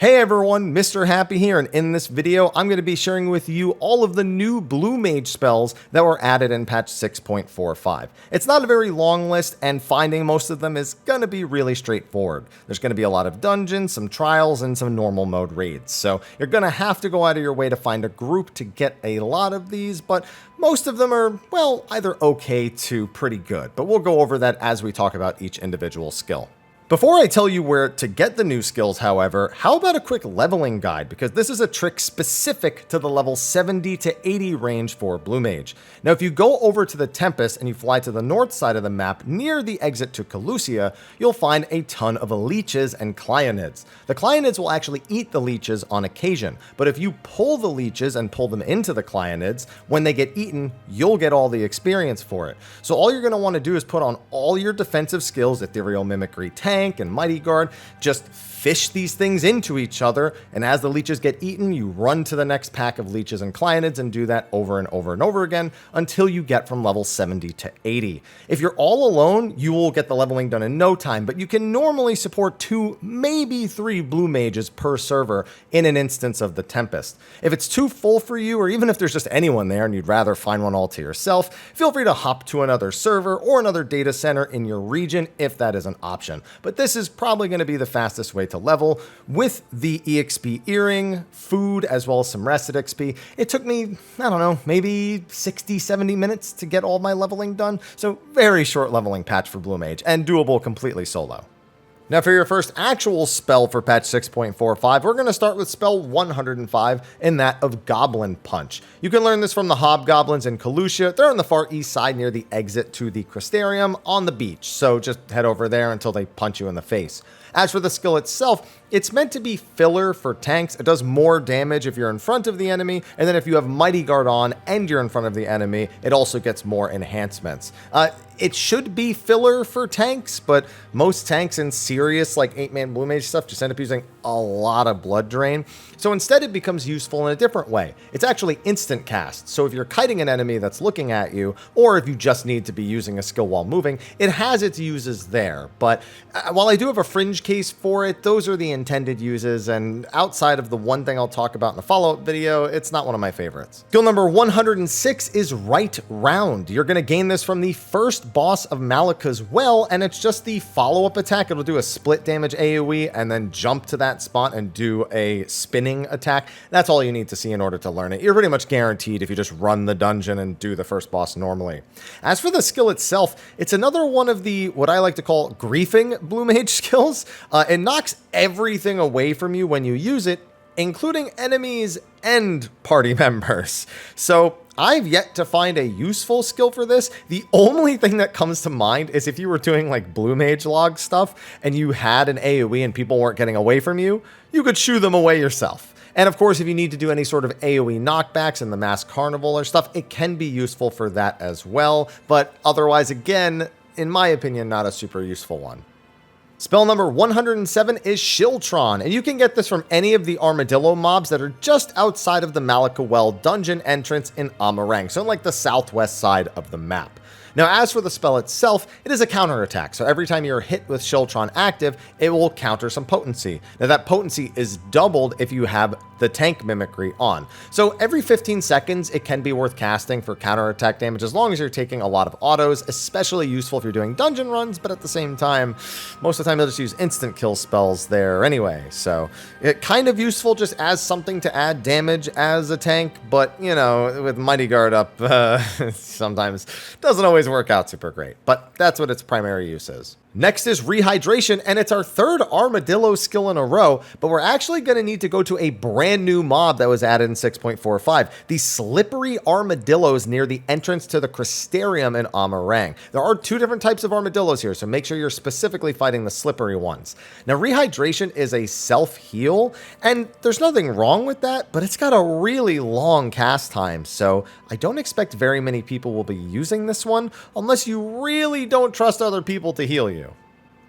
Hey everyone, Mr. Happy here, and in this video, I'm going to be sharing with you all of the new Blue Mage spells that were added in patch 6.45. It's not a very long list, and finding most of them is going to be really straightforward. There's going to be a lot of dungeons, some trials, and some normal mode raids, so you're going to have to go out of your way to find a group to get a lot of these, but most of them are, well, either okay to pretty good, but we'll go over that as we talk about each individual skill. Before I tell you where to get the new skills, however, how about a quick leveling guide, because this is a trick specific to the level 70 to 80 range for Blue Mage. Now, if you go over to the Tempest and you fly to the north side of the map near the exit to Kholusia, you'll find a ton of leeches and clionids. The clionids will actually eat the leeches on occasion, but if you pull the leeches and pull them into the clionids, when they get eaten, you'll get all the experience for it. So all you're going to want to do is put on all your defensive skills, Ethereal Mimicry, Tank, and Mighty Guard, just fish these things into each other, and as the leeches get eaten, you run to the next pack of leeches and clionids and do that over and over and over again until you get from level 70 to 80. If you're all alone, you will get the leveling done in no time, but you can normally support 2, maybe 3 Blue Mages per server in an instance of the Tempest. If it's too full for you, or even if there's just anyone there and you'd rather find one all to yourself, feel free to hop to another server or another data center in your region if that is an option. But this is probably going to be the fastest way to level with the EXP earring, food, as well as some rested XP. It took me, I don't know, maybe 60, 70 minutes to get all my leveling done. So very short leveling patch for Blue Mage and doable completely solo. Now for your first actual spell for patch 6.45, we're going to start with spell 105, and that of Goblin Punch. You can learn this from the Hobgoblins in Kholusia. They're on the far east side near the exit to the Crystarium on the beach, so just head over there until they punch you in the face. As for the skill itself, it's meant to be filler for tanks. It does more damage if you're in front of the enemy, and then if you have Mighty Guard on and you're in front of the enemy, it also gets more enhancements. It should be filler for tanks, but most tanks in serious like 8-man Blue Mage stuff just end up using a lot of blood drain. So instead it becomes useful in a different way. It's actually instant cast. So if you're kiting an enemy that's looking at you, or if you just need to be using a skill while moving, it has its uses there. But while I do have a fringe case for it, those are the intended uses, and outside of the one thing I'll talk about in a follow-up video, it's not one of my favorites. Skill number 106 is Right Round. You're going to gain this from the first boss of Malikah's Well, and it's just the follow-up attack. It'll do a split damage AoE and then jump to that spot and do a spinning attack. That's all you need to see in order to learn it. You're pretty much guaranteed if you just run the dungeon and do the first boss normally. As for the skill itself, it's another one of the, what I like to call, griefing Blue Mage skills. It knocks everything away from you when you use it, including enemies and party members. So I've yet to find a useful skill for this. The only thing that comes to mind is if you were doing like Blue Mage log stuff and you had an AoE and people weren't getting away from you, you could shoo them away yourself. And of course, if you need to do any sort of AoE knockbacks in the Mass Carnival or stuff, it can be useful for that as well. But otherwise, again, in my opinion, not a super useful one. Spell number 107 is Shiltron, and you can get this from any of the armadillo mobs that are just outside of the Malikah Well dungeon entrance in Amaurot, so like the southwest side of the map. Now, as for the spell itself, it is a counterattack, so every time you're hit with Shiltron active, it will counter some potency. Now, that potency is doubled if you have the tank mimicry on. So every 15 seconds, it can be worth casting for counterattack damage as long as you're taking a lot of autos, especially useful if you're doing dungeon runs, but at the same time, most of the time you'll just use instant kill spells there anyway. So it kind of useful just as something to add damage as a tank, but you know, with Mighty Guard up, sometimes doesn't always work out super great, but that's what its primary use is. Next is Rehydration, and it's our third Armadillo skill in a row, but we're actually going to need to go to a brand new mob that was added in 6.45, the Slippery Armadillos near the entrance to the Crystarium in Amaurot. There are 2 different types of armadillos here, so make sure you're specifically fighting the slippery ones. Now, Rehydration is a self-heal, and there's nothing wrong with that, but it's got a really long cast time, so I don't expect very many people will be using this one, unless you really don't trust other people to heal you.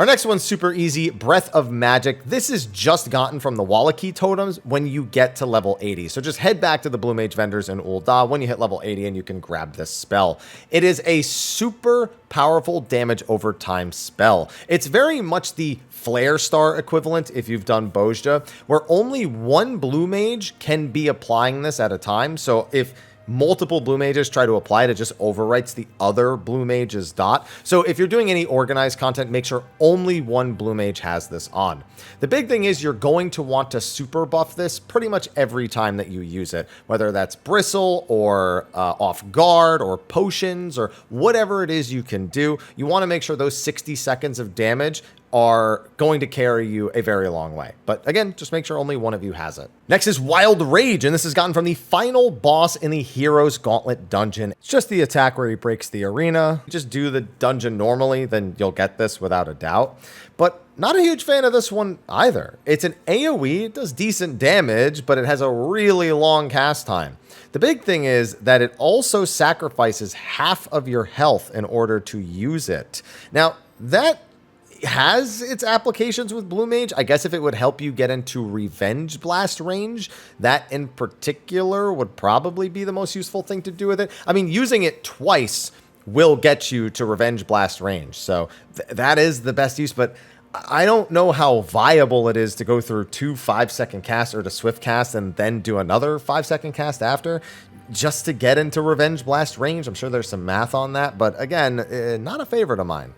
Our next one's super easy, Breath of Magic. This is just gotten from the Whalaqee totems when you get to level 80. So just head back to the Blue Mage vendors in Ul'dah when you hit level 80 and you can grab this spell. It is a super powerful damage over time spell. It's very much the Flare Star equivalent if you've done Bozja, where only one Blue Mage can be applying this at a time. So if multiple Blue Mages try to apply it, it just overwrites the other Blue Mage's dot. So if you're doing any organized content, make sure only one Blue Mage has this on. The big thing is you're going to want to super buff this pretty much every time that you use it, whether that's Bristle or Off Guard or Potions or whatever it is you can do. You want to make sure those 60 seconds of damage are going to carry you a very long way. But again, just make sure only one of you has it. Next is Wild Rage, and this is gotten from the final boss in the Hero's Gauntlet dungeon. It's just the attack where he breaks the arena. Just do the dungeon normally, then you'll get this without a doubt. But not a huge fan of this one either. It's an AoE, it does decent damage, but it has a really long cast time. The big thing is that it also sacrifices half of your health in order to use it. Now, that has its applications with Blue Mage. I guess if it would help you get into Revenge Blast range, that in particular would probably be the most useful thing to do with it. I mean, using it twice will get you to Revenge Blast range, so that is the best use, but I don't know how viable it is to go through 2 5-second casts or to swift cast and then do another 5-second cast after just to get into Revenge Blast range. I'm sure there's some math on that, but again, not a favorite of mine.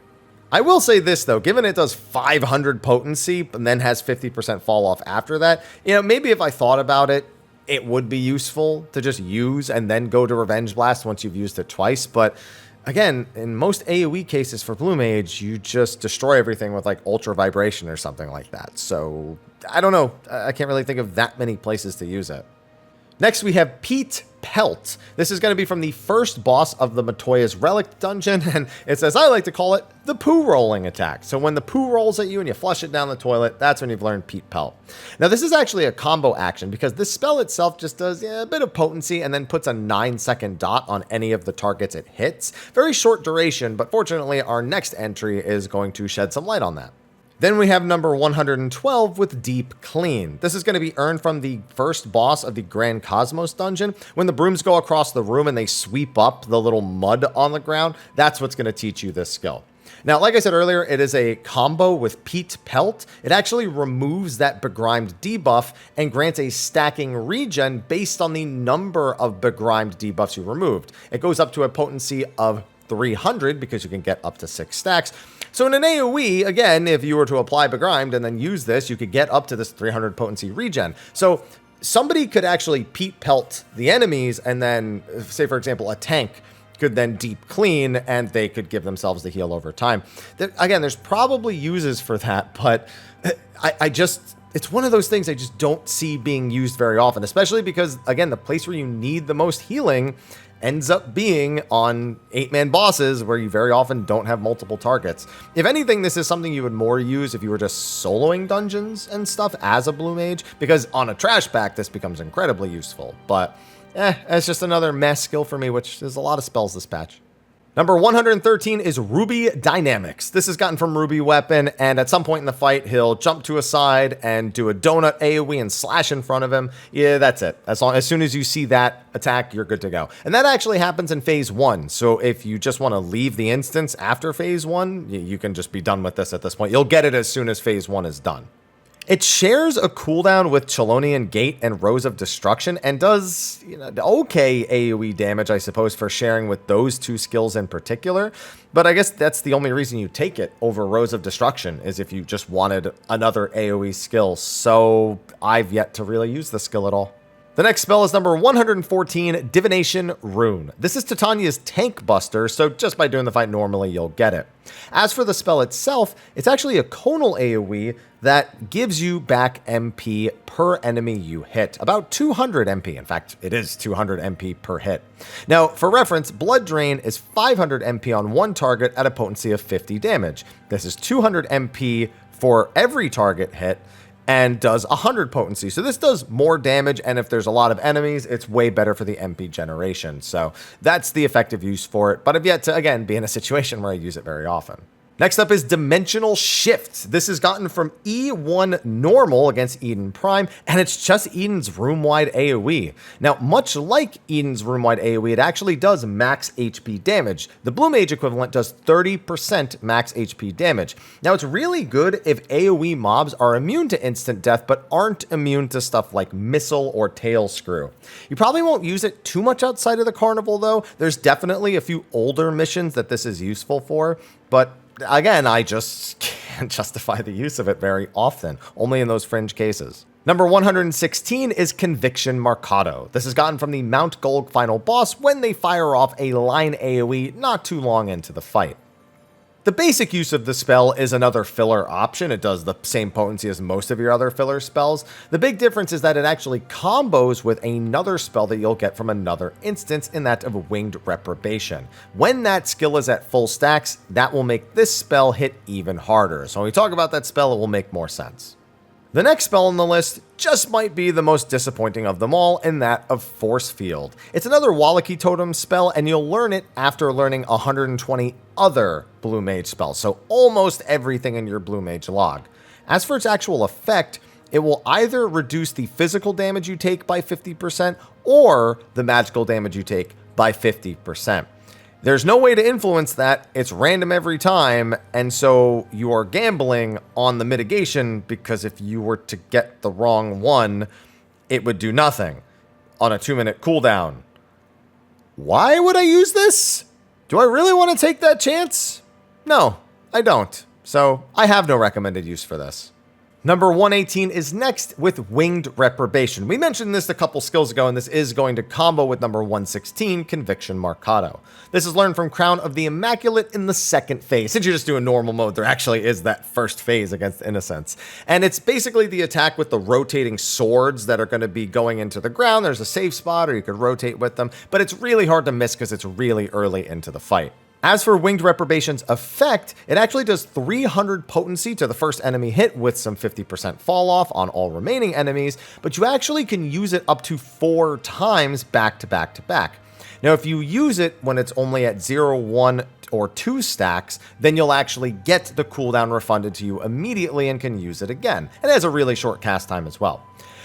I will say this, though, given it does 500 potency and then has 50% fall off after that, you know, maybe if I thought about it, it would be useful to just use and then go to Revenge Blast once you've used it twice. But again, in most AoE cases for Blue Mage, you just destroy everything with like Ultra Vibration or something like that. So I don't know. I can't really think of that many places to use it. Next, we have Peat, Pelt. This is going to be from the first boss of the Matoya's Relict dungeon, and it's, as I like to call it, the poo rolling attack. So when the poo rolls at you and you flush it down the toilet, that's when you've learned Peat, Pelt. Now, this is actually a combo action because this spell itself just does a bit of potency and then puts a 9-second dot on any of the targets it hits. Very short duration, but fortunately, our next entry is going to shed some light on that. Then we have number 112 with Deep Clean. This is going to be earned from the first boss of the Grand Cosmos dungeon. When the brooms go across the room and they sweep up the little mud on the ground, that's what's going to teach you this skill. Now, like I said earlier, it is a combo with Peat, Pelt. It actually removes that begrimed debuff and grants a stacking regen based on the number of begrimed debuffs you removed. It goes up to a potency of 300 because you can get up to 6 stacks. So in an AoE, again, if you were to apply Begrimed and then use this, you could get up to this 300 potency regen. So somebody could actually Peat Pelt the enemies and then, say for example, a tank could then Deep Clean and they could give themselves the heal over time. Again, there's probably uses for that, but it's one of those things I just don't see being used very often, especially because, again, the place where you need the most healing ends up being on 8-man bosses where you very often don't have multiple targets. If anything, this is something you would more use if you were just soloing dungeons and stuff as a Blue Mage, because on a trash pack, this becomes incredibly useful. But, it's just another mess skill for me, which is a lot of spells this patch. Number 113 is Ruby Dynamics. This is gotten from Ruby Weapon, and at some point in the fight, he'll jump to a side and do a donut AoE and slash in front of him. Yeah, that's it. As soon as you see that attack, you're good to go. And that actually happens in phase 1. So if you just want to leave the instance after phase 1, you can just be done with this at this point. You'll get it as soon as phase 1 is done. It shares a cooldown with Chelonian Gate and Rose of Destruction and does, okay AoE damage, I suppose, for sharing with those two skills in particular. But I guess that's the only reason you take it over Rose of Destruction, is if you just wanted another AoE skill. So I've yet to really use the skill at all. The next spell is number 114, Divination, Rune. This is Titania's tank buster, so just by doing the fight normally, you'll get it. As for the spell itself, it's actually a conal AoE that gives you back MP per enemy you hit. About 200 MP. In fact, it is 200 MP per hit. Now, for reference, Blood Drain is 500 MP on one target at a potency of 50 damage. This is 200 MP for every target hit, and does 100 potency. So this does more damage, and if there's a lot of enemies, it's way better for the MP generation. So that's the effective use for it, but I've yet to, again, be in a situation where I use it very often. Next up is Dimensional Shift. This is gotten from E1 normal against Eden Prime, and it's just Eden's room-wide AoE. Now, much like Eden's room-wide AoE, it actually does max HP damage. The Blue Mage equivalent does 30% max HP damage. Now, it's really good if AoE mobs are immune to instant death, but aren't immune to stuff like Missile or Tail Screw. You probably won't use it too much outside of the Carnival, though. There's definitely a few older missions that this is useful for, but again, I just can't justify the use of it very often, only in those fringe cases. Number 116 is Conviction Marcato. This is gotten from the Mount Gulg final boss when they fire off a line AoE not too long into the fight. The basic use of the spell is another filler option. It does the same potency as most of your other filler spells. The big difference is that it actually combos with another spell that you'll get from another instance, in that of Winged Reprobation. When that skill is at full stacks, that will make this spell hit even harder. So when we talk about that spell, it will make more sense. The next spell on the list just might be the most disappointing of them all, in that of Force Field. It's another Whalaqee totem spell, and you'll learn it after learning 120 other Blue Mage spells, so almost everything in your Blue Mage log. As for its actual effect, it will either reduce the physical damage you take by 50% or the magical damage you take by 50%. There's no way to influence that. It's random every time, and so you are gambling on the mitigation, because if you were to get the wrong one, it would do nothing on a 2-minute cooldown. Why would I use this? Do I really want to take that chance? No, I don't. So I have no recommended use for this. Number 118 is next with Winged Reprobation. We mentioned this a couple skills ago, and this is going to combo with number 116, Conviction Marcato. This is learned from Crown of the Immaculate in the second phase. Since you're just doing normal mode, there actually is that first phase against Innocence. And it's basically the attack with the rotating swords that are going to be going into the ground. There's a safe spot, or you could rotate with them, but it's really hard to miss because it's really early into the fight. As for Winged Reprobation's effect, it actually does 300 potency to the first enemy hit with some 50% fall off on all remaining enemies, but you actually can use it up to 4 times back to back to back. Now, if you use it when it's only at 0, 1, or 2 stacks, then you'll actually get the cooldown refunded to you immediately and can use it again. And it has a really short cast time as well.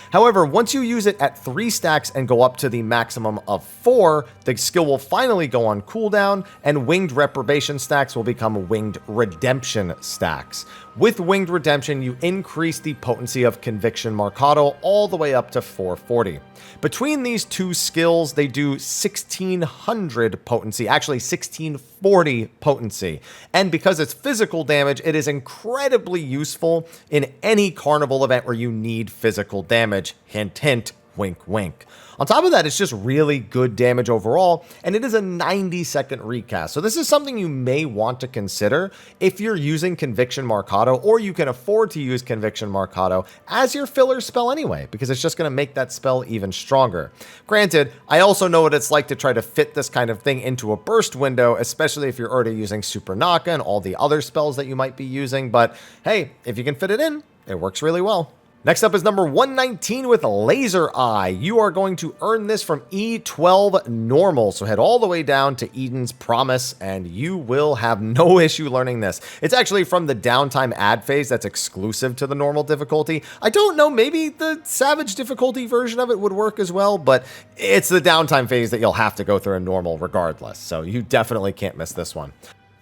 However, once you use it at 3 stacks and go up to the maximum of 4, the skill will finally go on cooldown, and Winged Reprobation stacks will become Winged Redemption stacks. With Winged Redemption, you increase the potency of Conviction Marcato all the way up to 440. Between these two skills, they do 1600 potency, actually 1640 potency. And because it's physical damage, it is incredibly useful in any carnival event where you need physical damage. Hint, hint, wink, wink. On top of that, it's just really good damage overall, and it is a 90-second recast. So this is something you may want to consider if you're using Conviction Marcato, or you can afford to use Conviction Marcato as your filler spell anyway, because it's just going to make that spell even stronger. Granted, I also know what it's like to try to fit this kind of thing into a burst window, especially if you're already using Super Naka and all the other spells that you might be using, but hey, if you can fit it in, it works really well. Next up is number 119 with Laser Eye. You are going to earn this from E12 normal, so head all the way down to Eden's Promise, and you will have no issue learning this. It's actually from the downtime ad phase that's exclusive to the normal difficulty. I don't know, maybe the Savage difficulty version of it would work as well, but it's the downtime phase that you'll have to go through in normal regardless, so you definitely can't miss this one.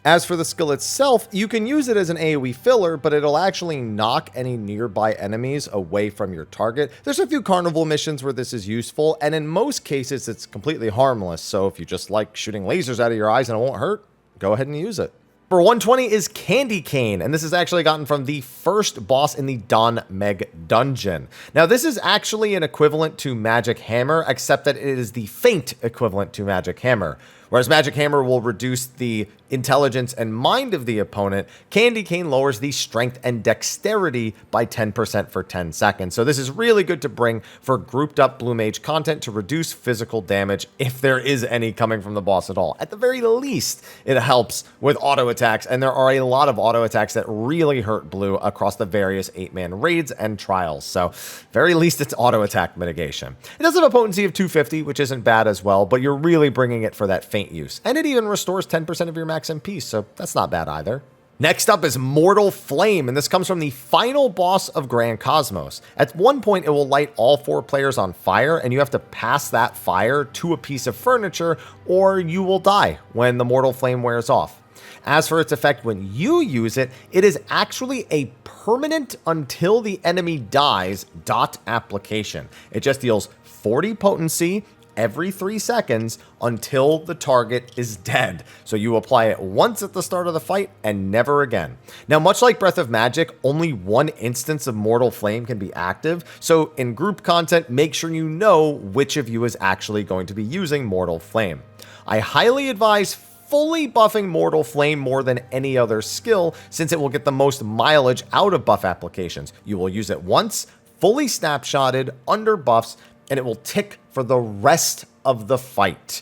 As for the skill itself, you can use it as an AoE filler, but it'll actually knock any nearby enemies away from your target. There's a few carnival missions where this is useful, and in most cases, it's completely harmless. So if you just like shooting lasers out of your eyes and it won't hurt, go ahead and use it. Number 120 is Candy Cane, and this is actually gotten from the first boss in the Dohn Mheg dungeon. Now, this is actually an equivalent to Magic Hammer, except that it is the feint equivalent to Magic Hammer. Whereas Magic Hammer will reduce the intelligence and mind of the opponent, Candy Cane lowers the strength and dexterity by 10% for 10 seconds. So this is really good to bring for grouped up Blue Mage content to reduce physical damage if there is any coming from the boss at all. At the very least, it helps with auto attacks, and there are a lot of auto attacks that really hurt Blue across the various 8-man raids and trials. So very least it's auto attack mitigation. It does have a potency of 250, which isn't bad as well, but you're really bringing it for that feint use. And it even restores 10% of your max MP, so that's not bad either. Next up is Mortal Flame, and this comes from the final boss of Grand Cosmos. At one point, it will light all 4 players on fire, and you have to pass that fire to a piece of furniture, or you will die when the Mortal Flame wears off. As for its effect when you use it, it is actually a permanent until the enemy dies dot application. It just deals 40 potency every 3 seconds until the target is dead. So you apply it once at the start of the fight and never again. Now, much like Breath of Magic, only 1 instance of Mortal Flame can be active. So in group content, make sure you know which of you is actually going to be using Mortal Flame. I highly advise fully buffing Mortal Flame more than any other skill, since it will get the most mileage out of buff applications. You will use it once, fully snapshotted, under buffs, and it will tick for the rest of the fight.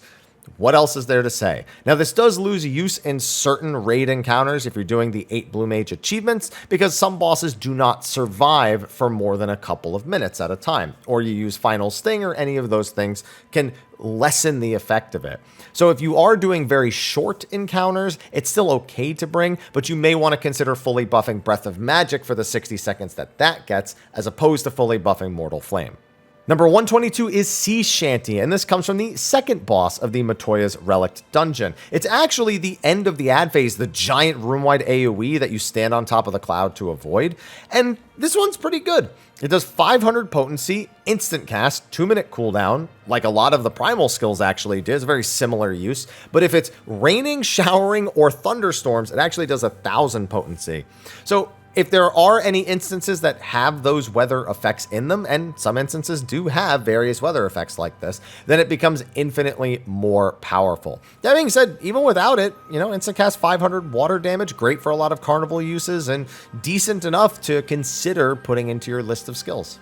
What else is there to say? Now, this does lose use in certain raid encounters if you're doing the 8 Blue Mage achievements, because some bosses do not survive for more than a couple of minutes at a time, or you use Final Sting, or any of those things can lessen the effect of it. So if you are doing very short encounters, it's still okay to bring, but you may want to consider fully buffing Breath of Magic for the 60 seconds that gets, as opposed to fully buffing Mortal Flame. Number 122 is Sea Shanty, and this comes from the second boss of the Matoya's Relict dungeon. It's actually the end of the ad phase, the giant room-wide AoE that you stand on top of the cloud to avoid, and this one's pretty good. It does 500 potency, instant cast, 2-minute cooldown, like a lot of the primal skills actually do. It's a very similar use, but if it's raining, showering, or thunderstorms, it actually does 1,000 potency. So if there are any instances that have those weather effects in them, and some instances do have various weather effects like this, then it becomes infinitely more powerful. That being said, even without it, instant cast 500 water damage, great for a lot of carnival uses, and decent enough to consider putting into your list of skills.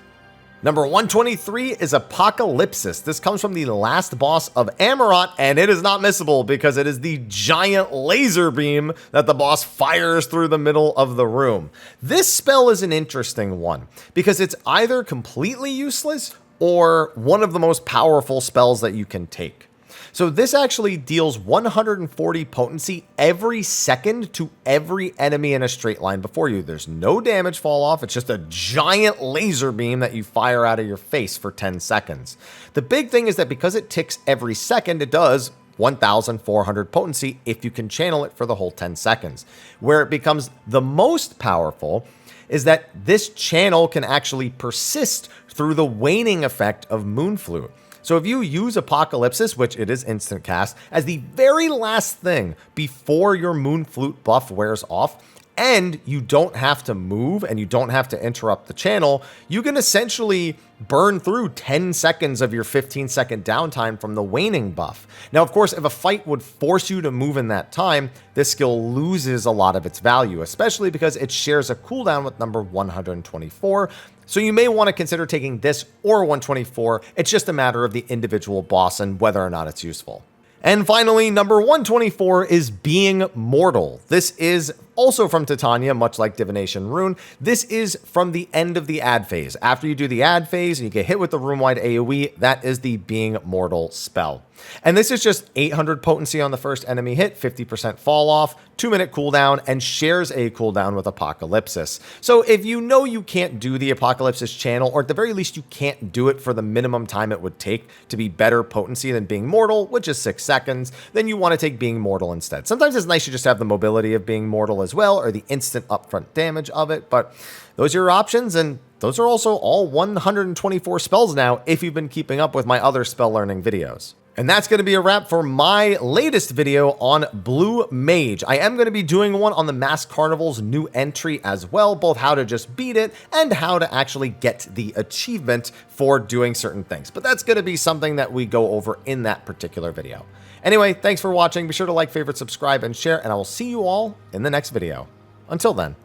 Number 123 is Apokalypsis. This comes from the last boss of Amaurot, and it is not missable because it is the giant laser beam that the boss fires through the middle of the room. This spell is an interesting one because it's either completely useless or one of the most powerful spells that you can take. So this actually deals 140 potency every second to every enemy in a straight line before you. There's no damage fall off. It's just a giant laser beam that you fire out of your face for 10 seconds. The big thing is that because it ticks every second, it does 1,400 potency if you can channel it for the whole 10 seconds. Where it becomes the most powerful is that this channel can actually persist through the waning effect of Moonflute. So if you use Apokalypsis, which it is instant cast, as the very last thing before your Moonflute buff wears off, and you don't have to move and you don't have to interrupt the channel, you can essentially burn through 10 seconds of your 15-second downtime from the waning buff. Now, of course, if a fight would force you to move in that time, this skill loses a lot of its value, especially because it shares a cooldown with number 124. So you may want to consider taking this or 124. It's just a matter of the individual boss and whether or not it's useful. And finally, number 124 is Being Mortal. This is also from Titania, much like Divination Rune. This is from the end of the ad phase. After you do the ad phase and you get hit with the room-wide AoE, that is the Being Mortal spell. And this is just 800 potency on the first enemy hit, 50% fall off, 2-minute cooldown, and shares a cooldown with Apokalypsis. So if you know you can't do the Apokalypsis channel, or at the very least you can't do it for the minimum time it would take to be better potency than Being Mortal, which is 6 seconds, then you want to take Being Mortal instead. Sometimes it's nice to just have the mobility of Being Mortal as well, or the instant upfront damage of it, but those are your options, and those are also all 124 spells now if you've been keeping up with my other spell learning videos. And that's going to be a wrap for my latest video on Blue Mage. I am going to be doing one on the Mask Carnival's new entry as well, both how to just beat it and how to actually get the achievement for doing certain things. But that's going to be something that we go over in that particular video. Anyway, thanks for watching. Be sure to like, favorite, subscribe, and share, and I will see you all in the next video. Until then,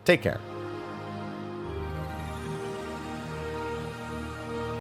take care.